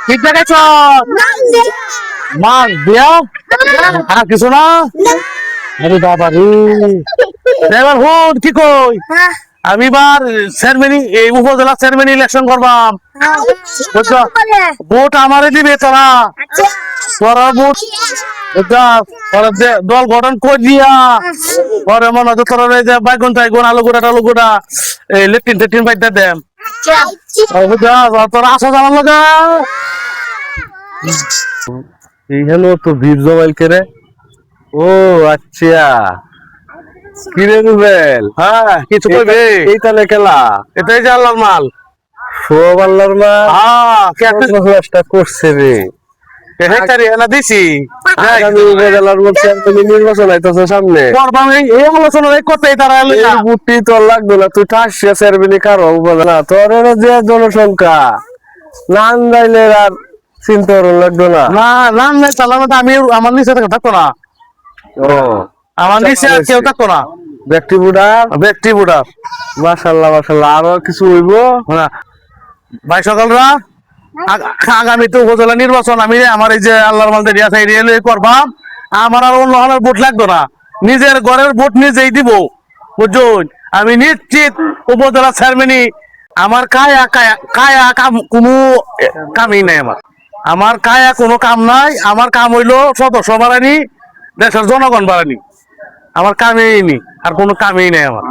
ঠিক দেখাইছ মাল দিয়া আর কিছু না আরে বাবা রে এবার হুন কি কই আমি এবার চেয়ারম্যান এই উপজেলা চেয়ারম্যান ইলেকশন করবাম বুঝছো ভোট আমারে দিবে তোরা তোরা ভোট দল গঠন করে দিয়া পরে মনে হচ্ছে তোরা যে বাইগুন টাইগুন আলু গুড়া এই লেট্রিন টেট্রিন বাইটা দেম তোরা আসা জানার লগা এইখানে তো ভিড় জমাইল কেরে ও আচ্ছা কিরে রুবেল হ্যাঁ কিছু কইবে এই তাহলে খেলা এটাই যে আল্লাহর মাল সব আল্লাহর মাল হ্যাঁ কে করছে রে সামনে এই আলোচনা করতে তারা বুটি তোর লাগবে না তুই ঠাসিয়া চেয়ারম্যানই কারো উপজেলা তোর যে জনসংখ্যা নাম যাইলে আর চিন্তা লাগবে না না নাম নাই চালানো আমি আমার নিচে থাকতো না ও আমার নিচে আর কেউ থাকতো না ব্যক্তি বুড়ার মাশাআল্লাহ মাশাআল্লাহ আরো কিছু হইব না ভাই সকালরা আগামীতে উপজেলা নির্বাচন আমি আমার এই যে আল্লাহর মাল দিয়া চাই রেলওয়ে করবাম আমার আর অন্য হলের ভোট লাগতো না নিজের ঘরের ভোট নিজেই দিব বুঝুন আমি নিশ্চিত উপজেলা চেয়ারম্যানই আমার কায়া কাম কোনো কামই নাই আমার কায়া কোনো কাম নাই আমার কাম হইলো সদস্য বাড়ানি দেশের জনগণ বাড়ানি আমার কামেই নি আর কোনো কামেই নাই আমার